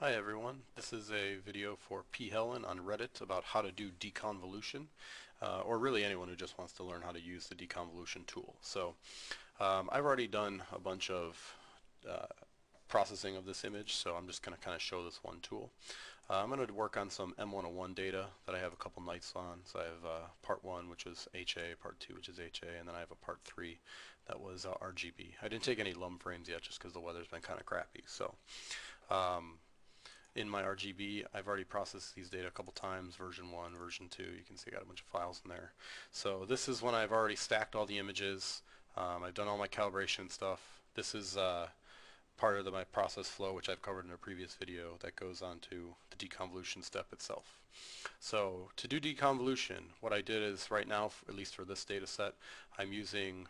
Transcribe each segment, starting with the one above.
Hi everyone, this is a video for P Helen on Reddit about how to do deconvolution, or really anyone who just wants to learn how to use the deconvolution tool. I've already done a bunch of uh, processing of this image, so I'm just going to kind of show this one tool. I'm going to work on some M101 data that I have a couple nights on. So I have part 1, which is HA, part 2, which is HA, and then I have a part 3 that was RGB. I didn't take any LUM frames yet just because the weather's been kind of crappy. Um, in my RGB, I've already processed these data a couple times, version 1, version 2. You can see I got a bunch of files in there. So this is when I've already stacked all the images. I've done all my calibration stuff. This is part of my process flow, which I've covered in a previous video, that goes on to the deconvolution step itself. So to do deconvolution, what I did is right now, at least for this data set, I'm using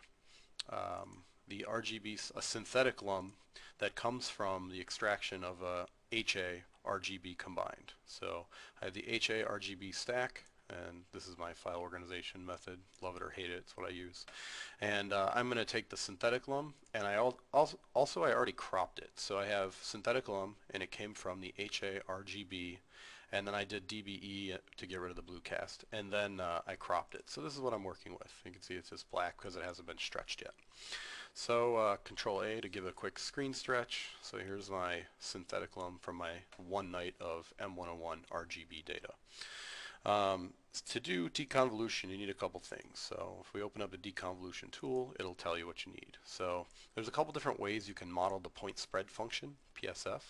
the RGB, a synthetic LUM that comes from the extraction of a HA RGB combined. So I have the HA RGB stack, and this is my file organization method. Love it or hate it, it's what I use. And I'm going to take the synthetic LUM, and I already cropped it. So I have synthetic LUM, and it came from the HA RGB, and then I did DBE to get rid of the blue cast, and then I cropped it. So this is what I'm working with. You can see it's just black because it hasn't been stretched yet. So Control A to give a quick screen stretch. So here's my synthetic LUM from my one night of M101 RGB data. To do deconvolution, you need a couple things. So if we open up the deconvolution tool, it'll tell you what you need. So there's a couple different ways you can model the point spread function, PSF.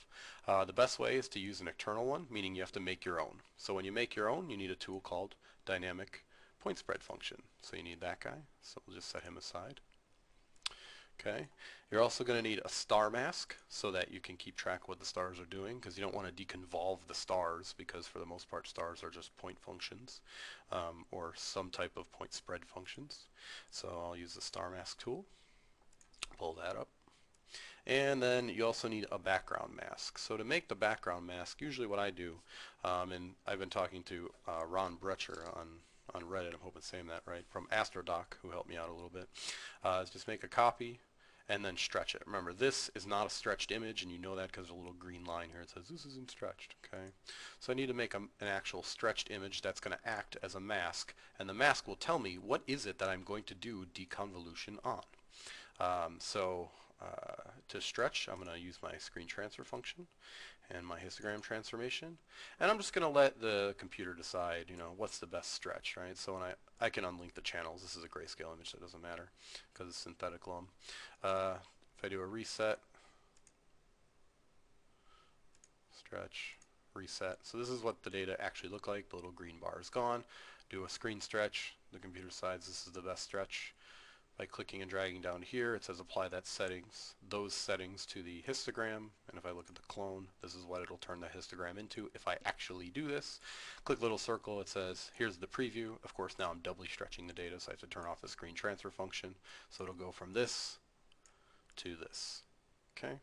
The best way is to use an external one, meaning you have to make your own. So when you make your own, you need a tool called dynamic point spread function. So you need that guy. So we'll just set him aside. Okay, you're also going to need a star mask so that you can keep track of what the stars are doing, because you don't want to deconvolve the stars, because for the most part stars are just point functions or some type of point spread functions. So I'll use the star mask tool, pull that up. And then you also need a background mask. So to make the background mask, usually what I do, and I've been talking to Ron Brecher on Reddit, I'm hoping I'm saying that right, from AstroDoc, who helped me out a little bit, is just make a copy and then stretch it. Remember, this is not a stretched image, and you know that because there's a little green line here. It says this isn't stretched, okay? So I need to make an actual stretched image that's going to act as a mask, and the mask will tell me what is it that I'm going to do deconvolution on. To stretch, I'm going to use my screen transfer function and my histogram transformation, and I'm just going to let the computer decide, what's the best stretch, right? So when I can unlink the channels. This is a grayscale image, so it doesn't matter because it's synthetic LUM. If I do a reset, stretch, reset. So this is what the data actually look like. The little green bar is gone. Do a screen stretch. The computer decides this is the best stretch. By clicking and dragging down here, it says apply those settings to the histogram, and if I look at the clone, this is what it'll turn the histogram into if I actually do this. Click little circle, it says here's the preview. Of course, now I'm doubly stretching the data, so I have to turn off the screen transfer function, so it'll go from this to this. Okay,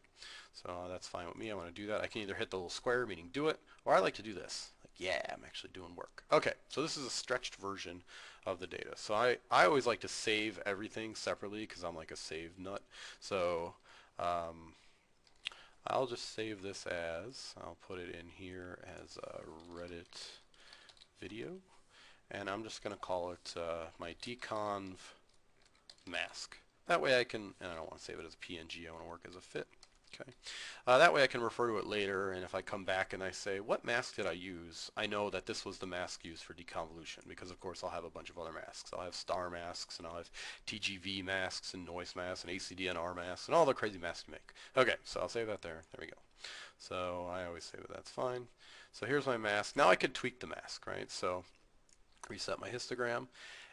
so that's fine with me. I want to do that. I can either hit the little square, meaning do it, or I like to do this. Yeah, I'm actually doing work. Okay, so this is a stretched version of the data. So I always like to save everything separately because I'm like a save nut. So I'll just save this as, I'll put it in here as a Reddit video, and I'm just going to call it my deconv mask. That way I can, and I don't want to save it as a PNG, I want to work as a fit. Okay. That way I can refer to it later, and if I come back and I say, what mask did I use? I know that this was the mask used for deconvolution, because of course I'll have a bunch of other masks. I'll have star masks, and I'll have TGV masks, and noise masks, and ACDNR masks, and all the crazy masks you make. Okay, so I'll save that there. There we go. So I always say that that's fine. So here's my mask. Now I could tweak the mask, right? So reset my histogram,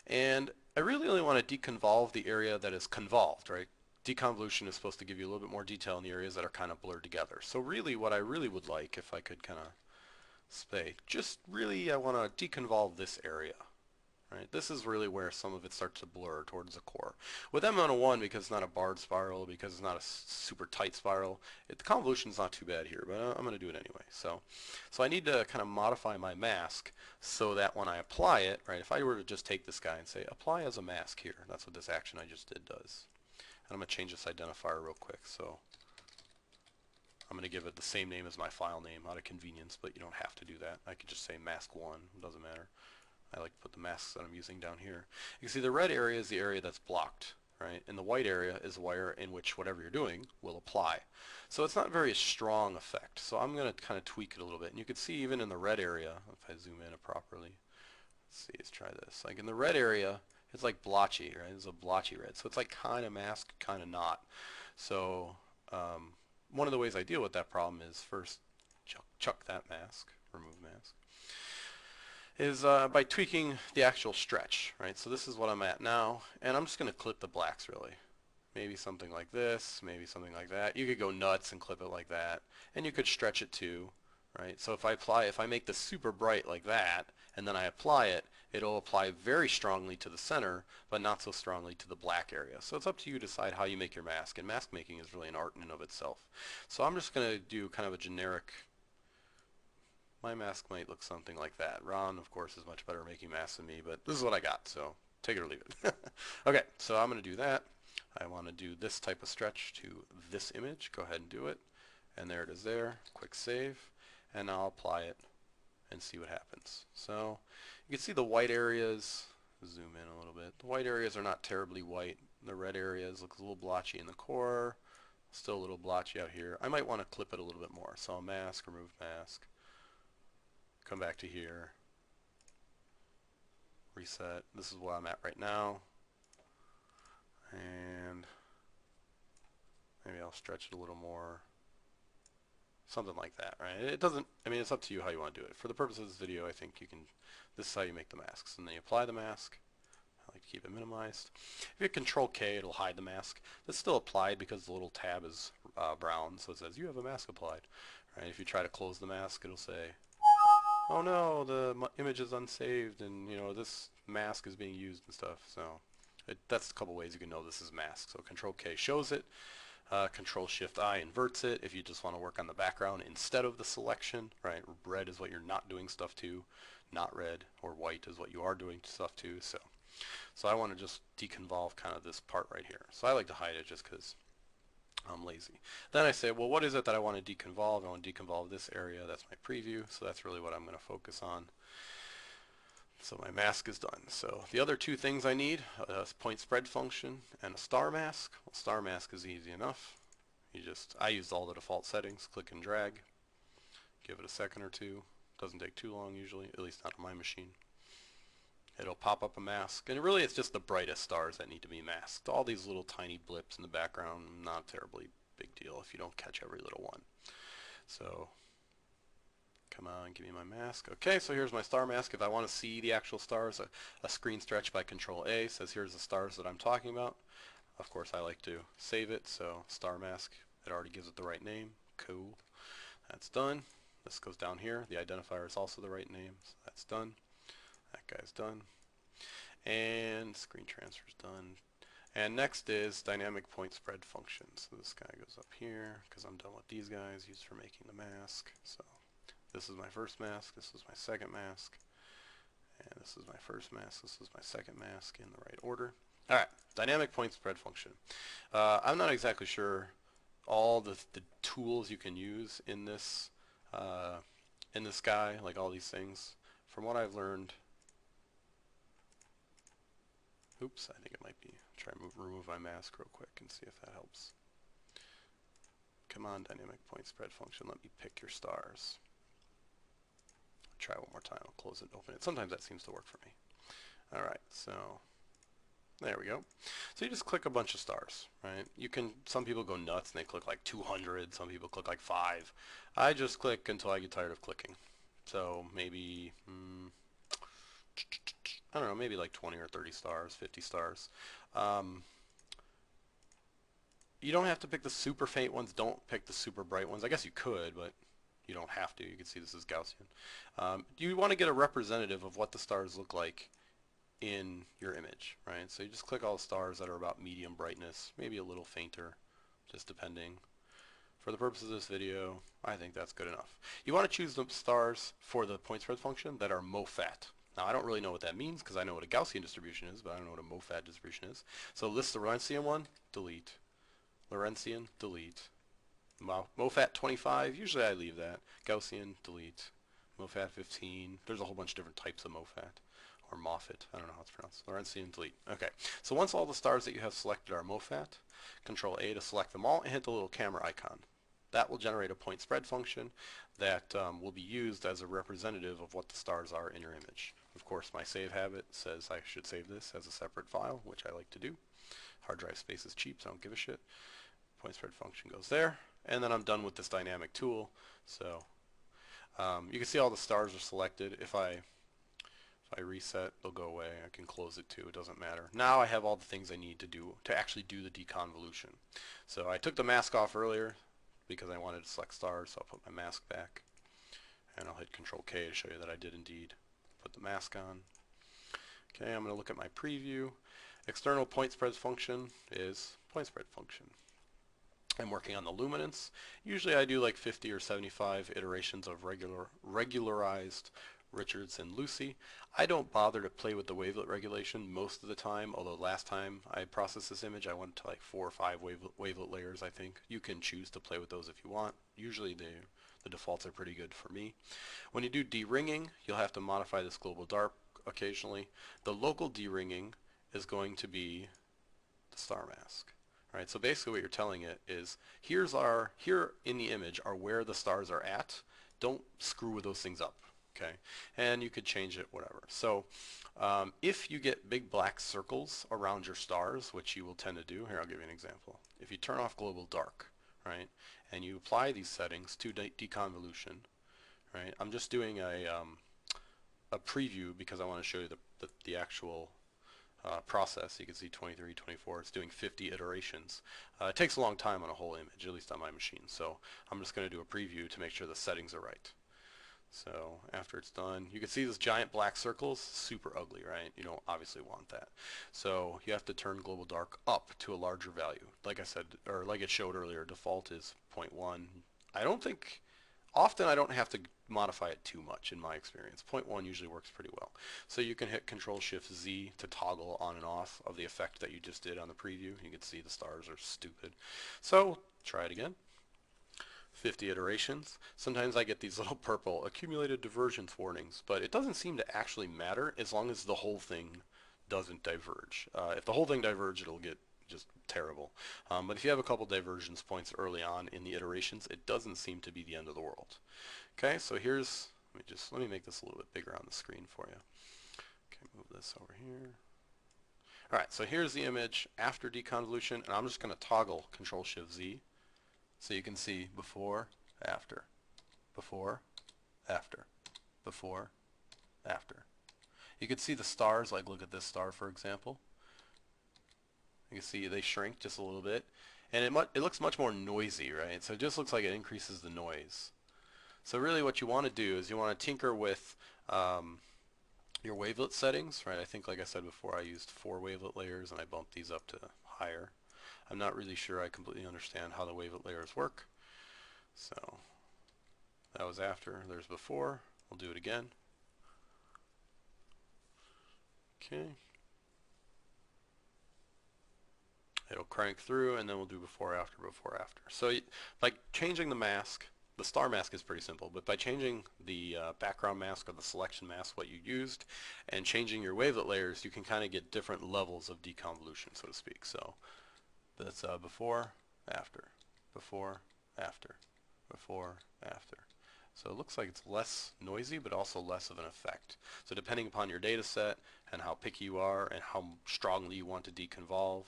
and I really only want to deconvolve the area that is convolved, right? Deconvolution is supposed to give you a little bit more detail in the areas that are kind of blurred together. So really what I really would like, if I could kind of say, just really I want to deconvolve this area. Right? This is really where some of it starts to blur towards the core. With M101, because it's not a barred spiral, because it's not a super tight spiral, the convolution's not too bad here, but I'm going to do it anyway. So I need to kind of modify my mask so that when I apply it, right, if I were to just take this guy and say, apply as a mask here, that's what this action I just did does. And I'm going to change this identifier real quick. So I'm going to give it the same name as my file name out of convenience, but you don't have to do that. I could just say mask1, it doesn't matter. I like to put the masks that I'm using down here. You can see the red area is the area that's blocked, right? And the white area is where in which whatever you're doing will apply. So it's not very strong effect. So I'm going to kind of tweak it a little bit. And you can see even in the red area, if I zoom in properly, let's try this. Like in the red area, it's like blotchy, right? It's a blotchy red. So it's like kind of masked, kind of not. So one of the ways I deal with that problem is first chuck that mask, remove mask, is by tweaking the actual stretch, right? So this is what I'm at now, and I'm just going to clip the blacks really. Maybe something like this, maybe something like that. You could go nuts and clip it like that, and you could stretch it too, right? So if I make this super bright like that, and then I apply it, it'll apply very strongly to the center, but not so strongly to the black area. So it's up to you to decide how you make your mask, and mask making is really an art in and of itself. So I'm just going to do kind of a generic. My mask might look something like that. Ron, of course, is much better making masks than me, but this is what I got, so take it or leave it. Okay, so I'm going to do that. I want to do this type of stretch to this image. Go ahead and do it. And there it is there. Quick save. And I'll apply it and see what happens. So you can see the white areas. Zoom in a little bit. The white areas are not terribly white. The red areas look a little blotchy in the core. Still a little blotchy out here. I might want to clip it a little bit more. So I'll mask, remove mask. Come back to here. Reset. This is where I'm at right now. And maybe I'll stretch it a little more. Something like that, right? It doesn't, I mean, it's up to you how you want to do it. For the purpose of this video, I think you can, this is how you make the masks. And then you apply the mask. I like to keep it minimized. If you hit Control K, it'll hide the mask. That's still applied because the little tab is brown, so it says you have a mask applied. Right? If you try to close the mask, it'll say, oh no, the image is unsaved, and you know this mask is being used and stuff. So that's a couple ways you can know this is masked. So Control K shows it. Control Shift I inverts it if you just want to work on the background instead of the selection, right? Red is what you're not doing stuff to, not red, or white is what you are doing stuff to. So I want to just deconvolve kind of this part right here. So I like to hide it just because I'm lazy. Then I say, well, what is it that I want to deconvolve? I want to deconvolve this area. That's my preview. So that's really what I'm going to focus on. So my mask is done. So the other two things I need, a point spread function and a star mask. Well, star mask is easy enough. I used all the default settings, click and drag. Give it a second or two. Doesn't take too long usually, at least not on my machine. It'll pop up a mask, and really it's just the brightest stars that need to be masked. All these little tiny blips in the background, not terribly big deal if you don't catch every little one. So come on, give me my mask. Okay, so here's my star mask. If I want to see the actual stars, a screen stretch by Control A says here's the stars that I'm talking about. Of course, I like to save it, so star mask, it already gives it the right name. Cool. That's done. This goes down here. The identifier is also the right name, so that's done. That guy's done. And screen transfer's done. And next is dynamic point spread function. So this guy goes up here because I'm done with these guys used for making the mask. So this is my first mask, this is my second mask, and this is my first mask, this is my second mask in the right order. Alright, dynamic point spread function. I'm not exactly sure all the tools you can use in this guy, like all these things. From what I've learned, oops, I think it might be, try to remove my mask real quick and see if that helps. Come on, dynamic point spread function, let me pick your stars. Try one more time, I'll close it and open it. Sometimes that seems to work for me. Alright, so there we go. So you just click a bunch of stars, right? You can, some people go nuts and they click like 200, some people click like 5. I just click until I get tired of clicking. So maybe, I don't know, maybe like 20 or 30 stars, 50 stars. You don't have to pick the super faint ones, don't pick the super bright ones. I guess you could, but you don't have to. You can see this is Gaussian. You want to get a representative of what the stars look like in your image, right? So you just click all the stars that are about medium brightness, maybe a little fainter, just depending. For the purpose of this video, I think that's good enough. You want to choose the stars for the point spread function that are MOFAT. Now I don't really know what that means because I know what a Gaussian distribution is, but I don't know what a MOFAT distribution is. So list the Lorentzian one, delete. Lorentzian, delete. Well, MoFat 25, usually I leave that. Gaussian, delete. MoFat 15, there's a whole bunch of different types of MoFat. Or Moffat, I don't know how it's pronounced. Lorentzian, delete. Okay, so once all the stars that you have selected are MoFat, Control A to select them all and hit the little camera icon. That will generate a point spread function that will be used as a representative of what the stars are in your image. Of course, my save habit says I should save this as a separate file, which I like to do. Hard drive space is cheap, so I don't give a shit. Point spread function goes there, and then I'm done with this dynamic tool. So you can see all the stars are selected. If I reset, they'll go away. I can close it too, it doesn't matter. Now I have all the things I need to do to actually do the deconvolution. So I took the mask off earlier because I wanted to select stars, so I'll put my mask back. And I'll hit Control K to show you that I did indeed put the mask on. Okay, I'm going to look at my preview. External point spread function is point spread function. I'm working on the luminance. Usually I do like 50 or 75 iterations of regularized Richards and Lucy. I don't bother to play with the wavelet regulation most of the time, although last time I processed this image I went to like 4 or 5 wavelet layers, I think. You can choose to play with those if you want. Usually the defaults are pretty good for me. When you do de-ringing, you'll have to modify this global dark occasionally. The local de-ringing is going to be the star mask. Right, so basically what you're telling it is here in the image are where the stars are at. Don't screw with those things up. Okay, and you could change it whatever. So if you get big black circles around your stars, which you will tend to do, here I'll give you an example. If you turn off global dark, right, and you apply these settings to deconvolution, right, I'm just doing a preview because I want to show you the actual process. You can see 23, 24, it's doing 50 iterations. It takes a long time on a whole image, at least on my machine, so I'm just going to do a preview to make sure the settings are right. So after it's done, you can see those giant black circles, super ugly, right? You don't obviously want that. So you have to turn global dark up to a larger value. Like I said, or like it showed earlier, default is 0.1. Often I don't have to modify it too much in my experience. 0.1 usually works pretty well. So you can hit Control-Shift-Z to toggle on and off of the effect that you just did on the preview. You can see the stars are stupid. So try it again. 50 iterations. Sometimes I get these little purple accumulated divergence warnings, but it doesn't seem to actually matter as long as the whole thing doesn't diverge. If the whole thing diverges, it'll get just terrible. But if you have a couple divergence points early on in the iterations, it doesn't seem to be the end of the world. Okay, so here's, let me make this a little bit bigger on the screen for you. Okay, move this over here. Alright, so here's the image after deconvolution, and I'm just going to toggle Control-Shift-Z so you can see before, after, before, after, before, after. You can see the stars, like look at this star for example. You can see they shrink just a little bit, and it looks much more noisy, right? So it just looks like it increases the noise. So really what you want to do is you want to tinker with your wavelet settings, right? I think like I said before I used 4 wavelet layers and I bumped these up to higher. I'm not really sure I completely understand how the wavelet layers work. So that was after, there's before. We'll do it again. Okay. It'll crank through and then we'll do before, after, before, after. So by changing the mask, the star mask is pretty simple, but by changing the background mask or the selection mask, what you used, and changing your wavelet layers, you can kind of get different levels of deconvolution, so to speak. So that's before, after, before, after, before, after. So it looks like it's less noisy, but also less of an effect. So depending upon your data set and how picky you are and how strongly you want to deconvolve,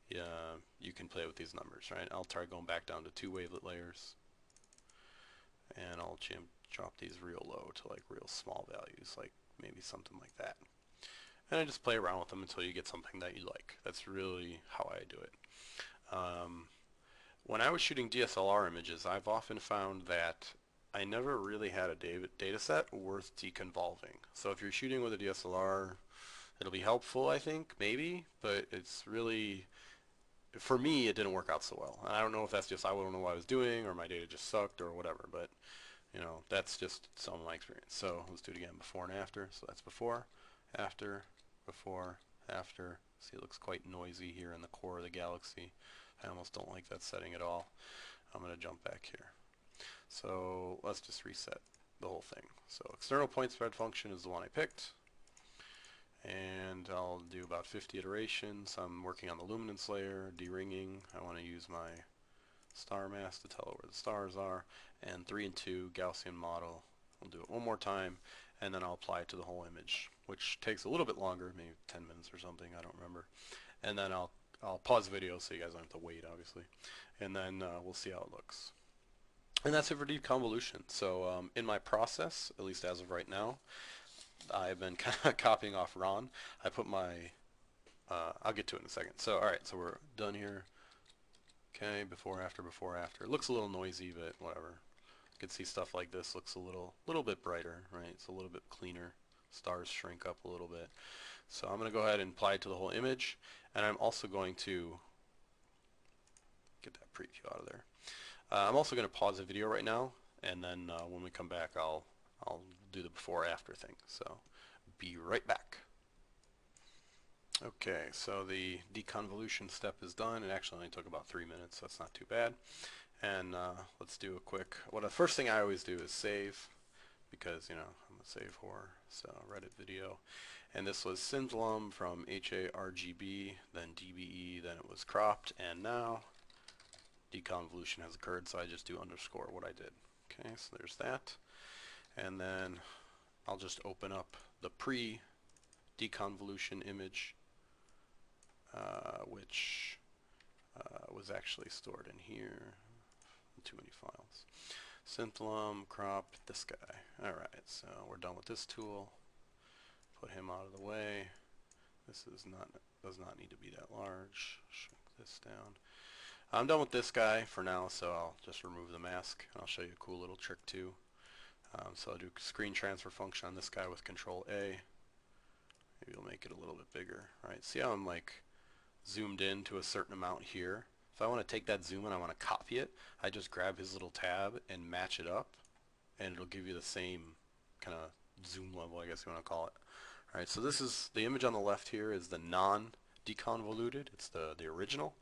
you can play with these numbers, right? I'll try going back down to 2 wavelet layers, and I'll drop these real low to like real small values, like maybe something like that. And I just play around with them until you get something that you like. That's really how I do it. When I was shooting DSLR images, I've often found that I never really had a data set worth deconvolving. So if you're shooting with a DSLR, it'll be helpful, I think, maybe, but it's really, for me, it didn't work out so well. And I don't know if that's just I don't know what I was doing or my data just sucked or whatever, but you know, that's just some of my experience. So let's do it again, before and after. So that's before, after, before, after. See, it looks quite noisy here in the core of the galaxy. I almost don't like that setting at all. I'm going to jump back here. So let's just reset the whole thing. So external point spread function is the one I picked, and I'll do about 50 iterations. I'm working on the luminance layer, deringing. I want to use my star mask to tell it where the stars are, and 3 and 2 Gaussian model. I'll do it one more time, and then I'll apply it to the whole image, which takes a little bit longer, maybe 10 minutes or something, I don't remember. And then I'll pause the video so you guys don't have to wait, obviously, and then we'll see how it looks. And that's it for deconvolution. So in my process, at least as of right now, I've been kind of copying off Ron. I put my, I'll get to it in a second. So alright, so we're done here. Okay, before, after, before, after. It looks a little noisy, but whatever. You can see stuff like this looks a little bit brighter, right? It's a little bit cleaner. Stars shrink up a little bit. So I'm going to go ahead and apply it to the whole image, and I'm also going to get that preview out of there. I'm also going to pause the video right now, and then when we come back, I'll do the before after thing. So be right back. Okay, so the deconvolution step is done. It actually only took about 3 minutes, so that's not too bad. And let's do a quick. The first thing I always do is save, because I'm a save whore. So Reddit video, and this was Synthlum from HARGB, then DBE, then it was cropped, and now deconvolution has occurred, so I just do underscore what I did. Okay, so there's that. And then I'll just open up the pre-deconvolution image, which was actually stored in here. Too many files. Synthlum, crop, this guy. Alright, so we're done with this tool. Put him out of the way. This does not need to be that large. Shrink this down. I'm done with this guy for now, so I'll just remove the mask. I'll show you a cool little trick too. So I'll do screen transfer function on this guy with Control A. Maybe we'll make it a little bit bigger. Right? See how I'm like zoomed in to a certain amount here? If I want to take that zoom and I want to copy it, I just grab his little tab and match it up, and it'll give you the same kind of zoom level, I guess you want to call it. Alright, so this is the image on the left here is the non-deconvoluted. It's the original.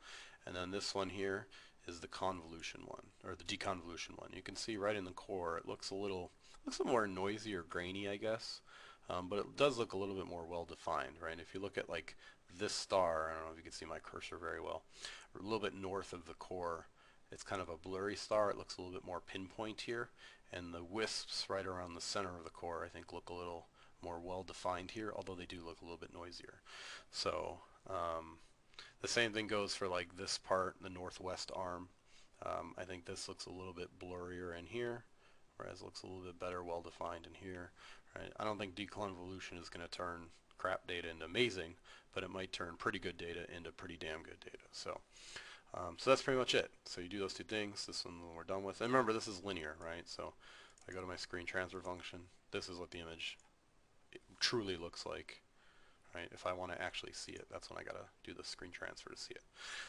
And then this one here is the convolution one, or the deconvolution one. You can see right in the core it looks a little more noisy or grainy, I guess, but it does look a little bit more well defined, right? If you look at like this star, I don't know if you can see my cursor very well, a little bit north of the core, it's kind of a blurry star. It looks a little bit more pinpoint here, and the wisps right around the center of the core I think look a little more well defined here, although they do look a little bit noisier. So the same thing goes for like this part, the northwest arm. I think this looks a little bit blurrier in here, whereas it looks a little bit better, well defined in here. Right? I don't think deconvolution is going to turn crap data into amazing, but it might turn pretty good data into pretty damn good data. So that's pretty much it. So you do those two things. This one we're done with. And remember, this is linear, right? So if I go to my screen transfer function, this is what the image truly looks like. Right? If I want to actually see it, that's when I gotta do the screen transfer to see it.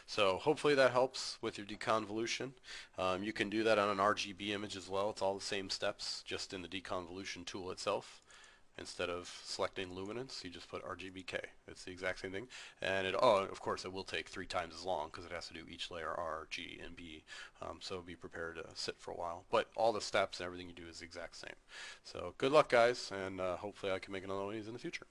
So hopefully that helps with your deconvolution. You can do that on an RGB image as well. It's all the same steps, just in the deconvolution tool itself. Instead of selecting luminance, you just put RGBK. It's the exact same thing. And of course, it will take 3 times as long because it has to do each layer R, G, and B. So be prepared to sit for a while. But all the steps and everything you do is the exact same. So good luck, guys, and hopefully I can make another one of these in the future.